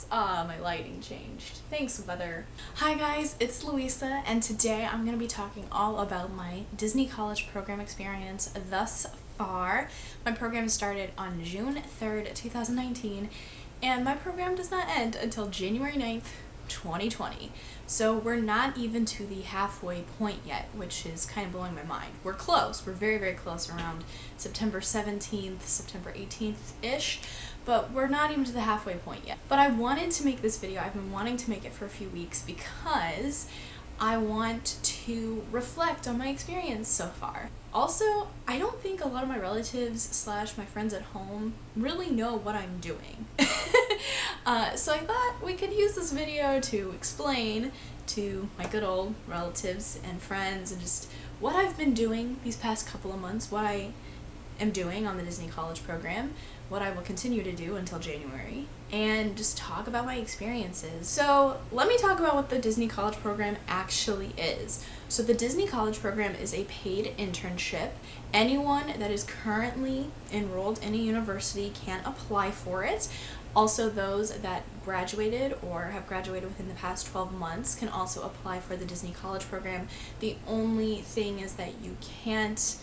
My lighting changed. Thanks, weather. Hi guys, it's Louisa, and today I'm going to be talking all about my Disney College program experience thus far. My program started on June 3rd, 2019, and my program does not end until January 9th, 2020. So we're not even to the halfway point yet, which is kind of blowing my mind. We're close. We're very, very close, around September 17th, September 18th-ish, but we're not even to the halfway point yet. But I wanted to make this video. I've been wanting to make it for a few weeks because I want to reflect on my experience so far. Also, I don't think a lot of my relatives slash my friends at home really know what I'm doing. So I thought we could use this video to explain to my good old relatives and friends and just what I've been doing these past couple of months, what I am doing on the Disney College program, what I will continue to do until January, and just talk about my experiences. So let me talk about what the Disney College program actually is. So the Disney College program is a paid internship. Anyone that is currently enrolled in a university can apply for it. Also, those that graduated or have graduated within the past 12 months can also apply for the Disney College program. The only thing is that you can't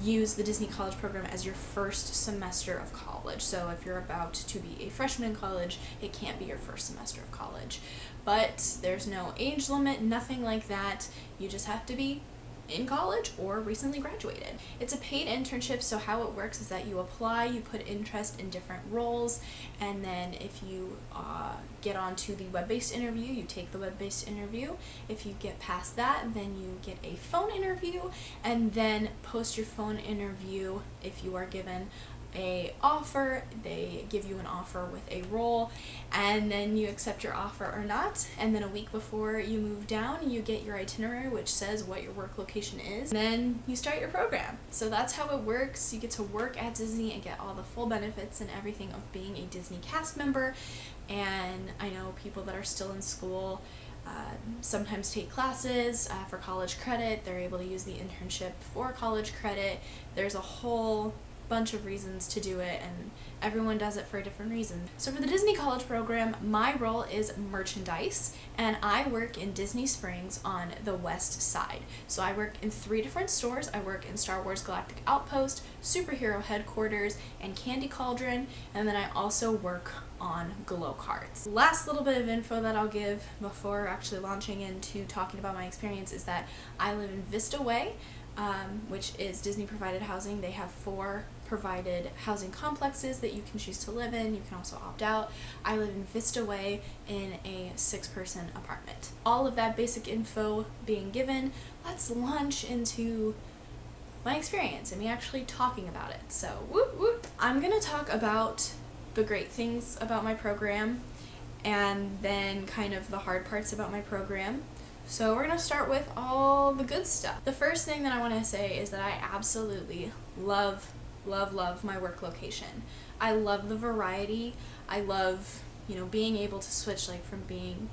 use the Disney College program as your first semester of college. So if you're about to be a freshman in college, it can't be your first semester of college. But there's no age limit, nothing like that. You just have to be in college or recently graduated. It's a paid internship, so how it works is that you apply, you put interest in different roles, and then if you get onto the web-based interview, you take the web-based interview. If you get past that, then you get a phone interview, and then post your phone interview. If you are given a offer, they give you an offer with a role, and then you accept your offer or not, and then a week before you move down, you get your itinerary which says what your work location is, and then you start your program. So that's how it works. You get to work at Disney and get all the full benefits and everything of being a Disney cast member. And I know people that are still in school sometimes take classes for college credit. They're able to use the internship for college credit. There's a whole bunch of reasons to do it, and everyone does it for a different reason. So for the Disney College program, my role is merchandise, and I work in Disney Springs on the west side. So I work in 3 different stores. I work in Star Wars Galactic Outpost, Superhero Headquarters, and Candy Cauldron, and then I also work on glow carts. Last little bit of info that I'll give before actually launching into talking about my experience is that I live in Vista Way, which is Disney provided housing. They have 4 provided housing complexes that you can choose to live in. You can also opt out. I live in Vista Way in a 6-person apartment. All of that basic info being given, let's launch into my experience and me actually talking about it. So whoop whoop. I'm gonna talk about the great things about my program and then kind of the hard parts about my program. So we're going to start with all the good stuff. The first thing that I want to say is that I absolutely love my work location. I love the variety. I love, being able to switch from being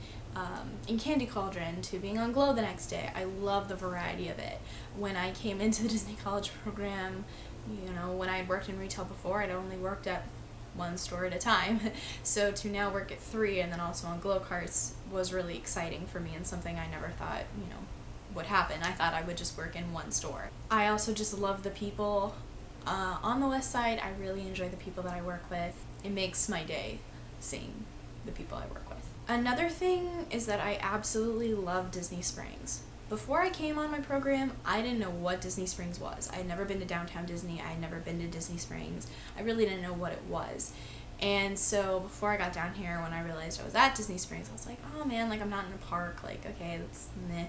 in Candy Cauldron to being on Glow the next day. I love the variety of it. When I came into the Disney College program, when I had worked in retail before, I'd only worked at 1 store at a time. So to now work at 3 and then also on glow carts was really exciting for me and something I never thought, would happen. I thought I would just work in 1 store. I also just love the people on the west side. I really enjoy the people that I work with. It makes my day seeing the people I work with. Another thing is that I absolutely love Disney Springs. Before I came on my program, I didn't know what Disney Springs was. I had never been to downtown Disney. I had never been to Disney Springs. I really didn't know what it was. And so before I got down here, when I realized I was at Disney Springs, I was like, oh man, I'm not in a park. Okay, that's meh.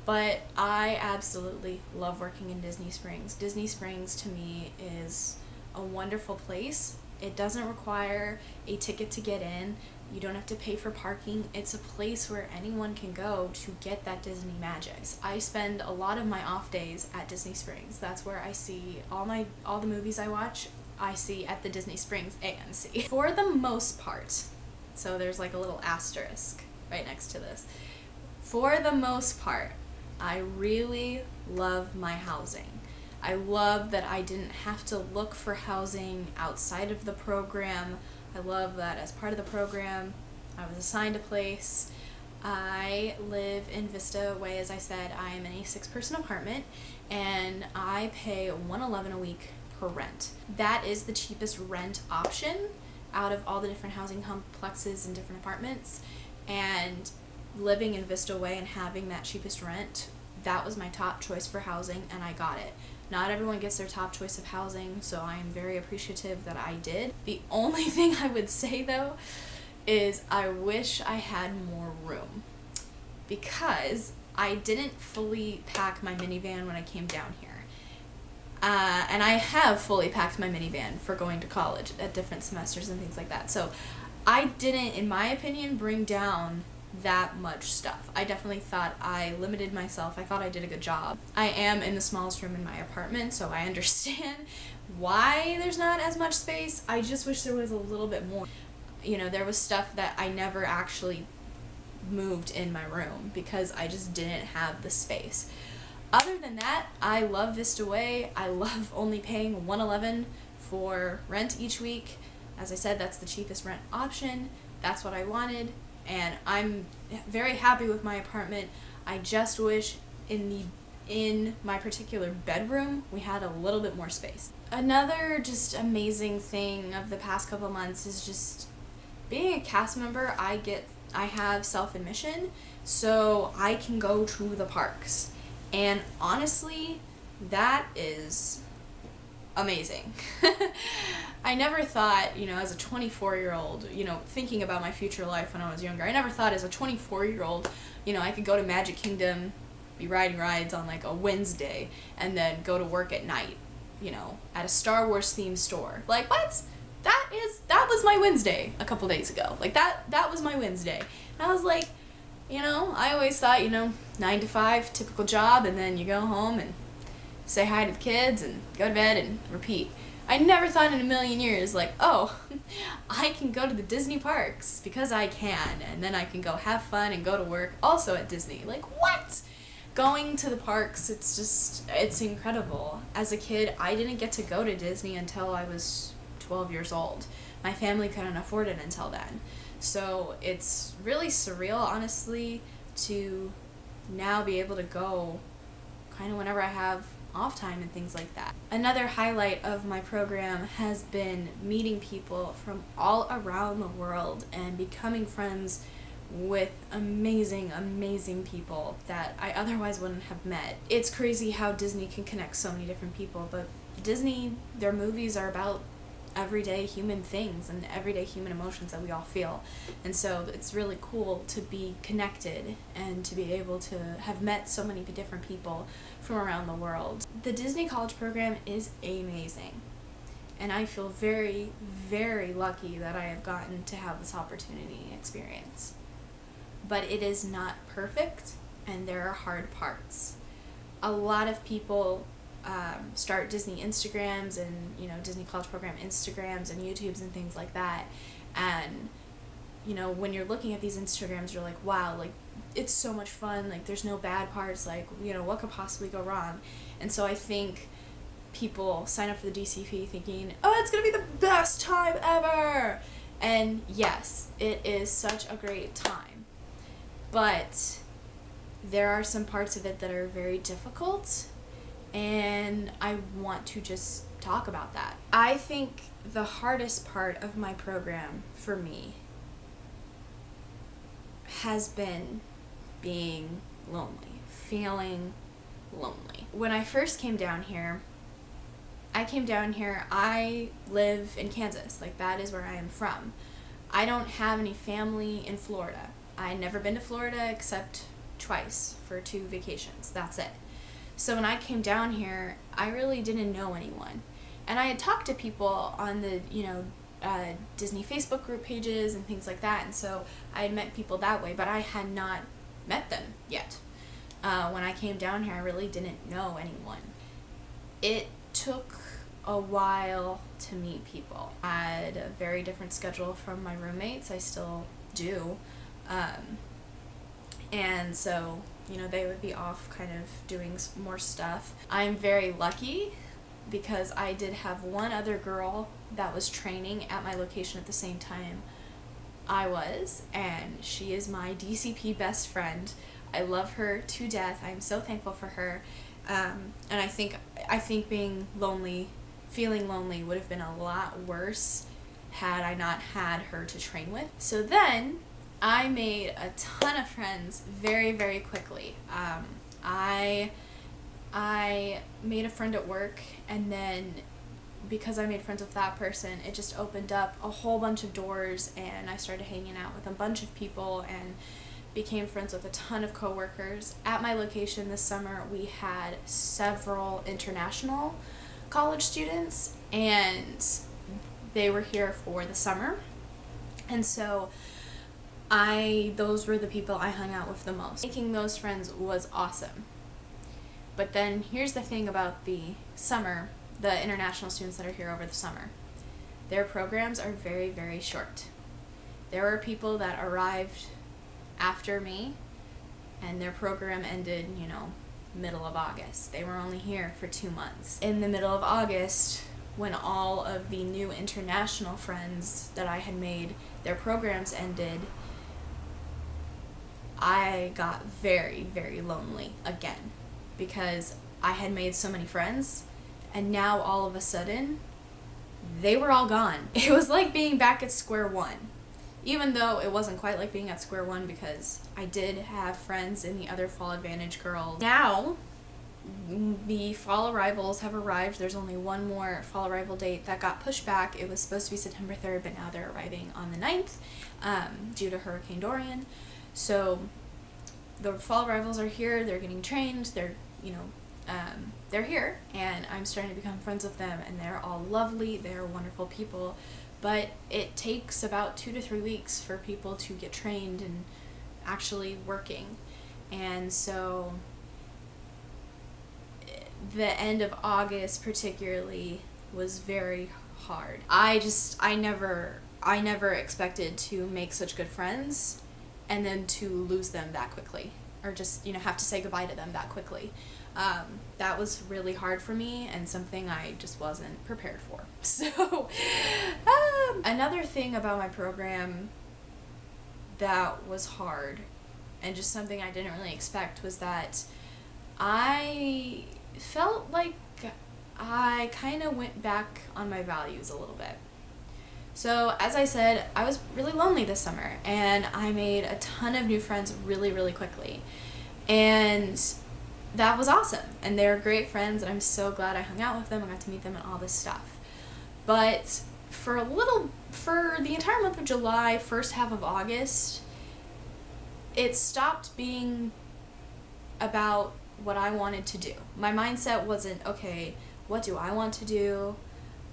But I absolutely love working in Disney Springs. Disney Springs to me is a wonderful place. It doesn't require a ticket to get in. You don't have to pay for parking. It's a place where anyone can go to get that Disney magic. I spend a lot of my off days at Disney Springs. That's where I see all the movies I watch, I see at the Disney Springs AMC. For the most part, so there's a little asterisk right next to this. For the most part, I really love my housing. I love that I didn't have to look for housing outside of the program. I love that as part of the program, I was assigned a place. I live in Vista Way, as I said. I am in a 6-person apartment, and I pay $111 a week per rent. That is the cheapest rent option out of all the different housing complexes and different apartments. And living in Vista Way and having that cheapest rent, that was my top choice for housing, and I got it. Not everyone gets their top choice of housing, so I am very appreciative that I did. The only thing I would say, though, is I wish I had more room, because I didn't fully pack my minivan when I came down here. And I have fully packed my minivan for going to college at different semesters and things like that. So I didn't, in my opinion, bring down that much stuff. I definitely thought I limited myself. I thought I did a good job. I am in the smallest room in my apartment, so I understand why there's not as much space. I just wish there was a little bit more. You know, there was stuff that I never actually moved in my room because I just didn't have the space. Other than that, I love Vista Way. I love only paying $111 for rent each week. As I said, that's the cheapest rent option. That's what I wanted, and I'm very happy with my apartment. I just wish in my particular bedroom we had a little bit more space. Another just amazing thing of the past couple months is just being a cast member. I have self-admission, so I can go to the parks. And honestly, that is amazing. I never thought, as a 24-year-old, thinking about my future life when I was younger, I never thought as a 24-year-old, I could go to Magic Kingdom, be riding rides on like a Wednesday, and then go to work at night, at a Star Wars themed store. Like, what? That was my Wednesday a couple days ago. Like, that was my Wednesday. And I was like, I always thought, 9 to 5, typical job, and then you go home and say hi to the kids and go to bed and repeat. I never thought in a million years, like, oh, I can go to the Disney parks because I can, and then I can go have fun and go to work also at Disney. Like, what? Going to the parks, it's incredible. As a kid, I didn't get to go to Disney until I was 12 years old. My family couldn't afford it until then. So it's really surreal, honestly, to now be able to go kind of whenever I have off time and things like that. Another highlight of my program has been meeting people from all around the world and becoming friends with amazing people that I otherwise wouldn't have met. It's crazy how Disney can connect so many different people, but Disney, their movies are about everyday human things and everyday human emotions that we all feel. And so it's really cool to be connected and to be able to have met so many different people from around the world. The Disney College program is amazing, and I feel very, very lucky that I have gotten to have this opportunity and experience. But it is not perfect, and there are hard parts. A lot of people start Disney Instagrams and Disney College Program Instagrams and YouTubes and things like that, and when you're looking at these Instagrams, you're like, wow, like, it's so much fun, like, there's no bad parts, like, what could possibly go wrong? And so I think people sign up for the DCP thinking, oh, it's gonna be the best time ever, and yes, it is such a great time, but there are some parts of it that are very difficult, and I want to just talk about that. I think the hardest part of my program for me has been being lonely, feeling lonely. When I first came down here, I live in Kansas, like, that is where I am from. I don't have any family in Florida. I'd never been to Florida except twice for 2 vacations, that's it. So when I came down here, I really didn't know anyone. And I had talked to people on the, Disney Facebook group pages and things like that, and so I had met people that way, but I had not met them yet. When I came down here, I really didn't know anyone. It took a while to meet people. I had a very different schedule from my roommates. I still do. And so, they would be off kind of doing more stuff. I'm very lucky because I did have one other girl that was training at my location at the same time I was, and she is my DCP best friend. I love her to death. I'm so thankful for her. And I think feeling lonely would have been a lot worse had I not had her to train with. So then I made a ton of friends very, very quickly. I made a friend at work, and then because I made friends with that person, it just opened up a whole bunch of doors, and I started hanging out with a bunch of people and became friends with a ton of coworkers. At my location this summer, we had several international college students, and they were here for the summer. And so those were the people I hung out with the most. Making those friends was awesome. But then here's the thing about the summer, the international students that are here over the summer. Their programs are very, very short. There were people that arrived after me, and their program ended, middle of August. They were only here for 2 months. In the middle of August, when all of the new international friends that I had made, their programs ended, I got very, very lonely again, because I had made so many friends, and now all of a sudden, they were all gone. It was like being back at square one. Even though it wasn't quite like being at square one, because I did have friends in the other Fall Advantage girls. Now, the fall arrivals have arrived. There's only one more fall arrival date that got pushed back. It was supposed to be September 3rd, but now they're arriving on the 9th due to Hurricane Dorian. So the fall arrivals are here. They're getting trained. They're here, and I'm starting to become friends with them, and they're all lovely. They're wonderful people. But it takes about 2 to 3 weeks for people to get trained and actually working. And so the end of August particularly was very hard. I never expected to make such good friends and then to lose them that quickly, or just, have to say goodbye to them that quickly. That was really hard for me, and something I just wasn't prepared for. So, another thing about my program that was hard, and just something I didn't really expect, was that I felt like I kind of went back on my values a little bit. So, as I said, I was really lonely this summer, and I made a ton of new friends really, really quickly. And that was awesome, and they're great friends, and I'm so glad I hung out with them and got to meet them and all this stuff. But for the entire month of July, first half of August, it stopped being about what I wanted to do. My mindset wasn't, okay, what do I want to do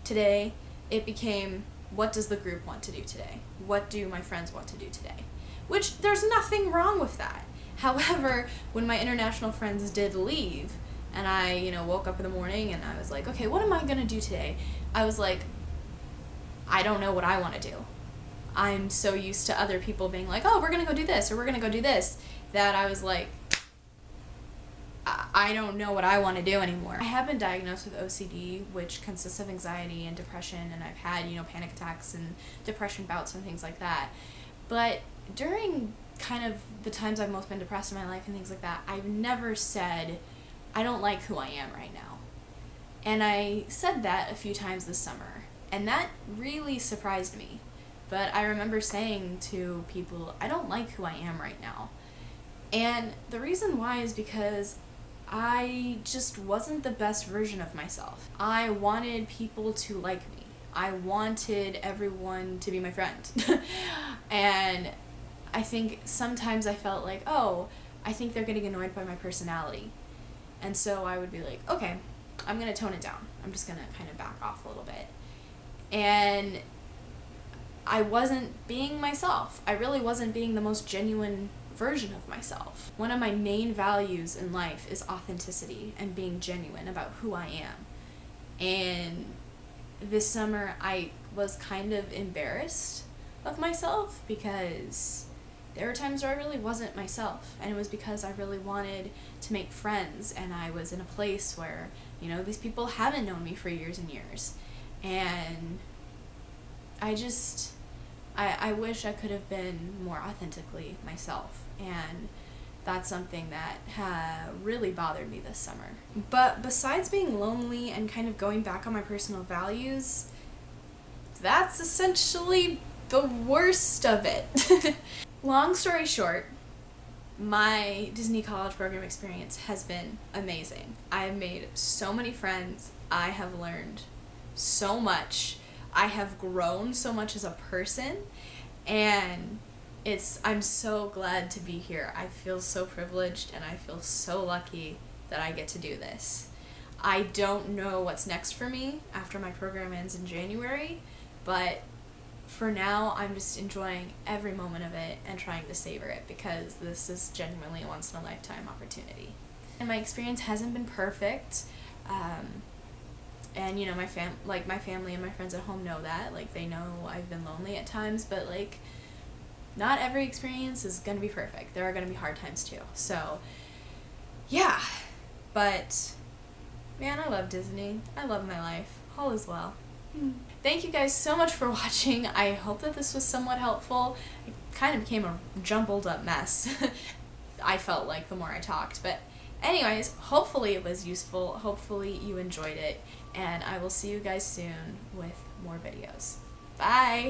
today? It became, what does the group want to do today? What do my friends want to do today? Which, there's nothing wrong with that. However, when my international friends did leave, and I, woke up in the morning and I was like, okay, what am I going to do today? I was like, I don't know what I want to do. I'm so used to other people being like, oh, we're going to go do this, or we're going to go do this, that I was like, I don't know what I want to do anymore. I have been diagnosed with OCD, which consists of anxiety and depression, and I've had, panic attacks and depression bouts and things like that. But during kind of the times I've most been depressed in my life and things like that, I've never said, I don't like who I am right now. And I said that a few times this summer, and that really surprised me. But I remember saying to people, I don't like who I am right now. And the reason why is because I just wasn't the best version of myself. I wanted people to like me. I wanted everyone to be my friend. And I think sometimes I felt like, oh, I think they're getting annoyed by my personality. And so I would be like, okay, I'm going to tone it down. I'm just going to kind of back off a little bit. And I wasn't being myself. I really wasn't being the most genuine version of myself. One of my main values in life is authenticity and being genuine about who I am. And this summer I was kind of embarrassed of myself, because there were times where I really wasn't myself, and it was because I really wanted to make friends, and I was in a place where, these people haven't known me for years and years, and I I wish I could have been more authentically myself, and that's something that really bothered me this summer. But besides being lonely and kind of going back on my personal values, that's essentially the worst of it. Long story short, my Disney College Program experience has been amazing. I have made so many friends. I have learned so much. I have grown so much as a person, and I'm so glad to be here. I feel so privileged and I feel so lucky that I get to do this. I don't know what's next for me after my program ends in January, but for now I'm just enjoying every moment of it and trying to savor it, because this is genuinely a once in a lifetime opportunity. And my experience hasn't been perfect. And you know, my family and my friends at home know that. Like, they know I've been lonely at times, but like, not every experience is gonna be perfect. There are gonna be hard times too. So yeah, but man, I love Disney. I love my life. All is well. Thank you guys so much for watching. I hope that this was somewhat helpful. It kind of became a jumbled up mess. I felt like the more I talked, but anyways, hopefully it was useful. Hopefully you enjoyed it, and I will see you guys soon with more videos. Bye!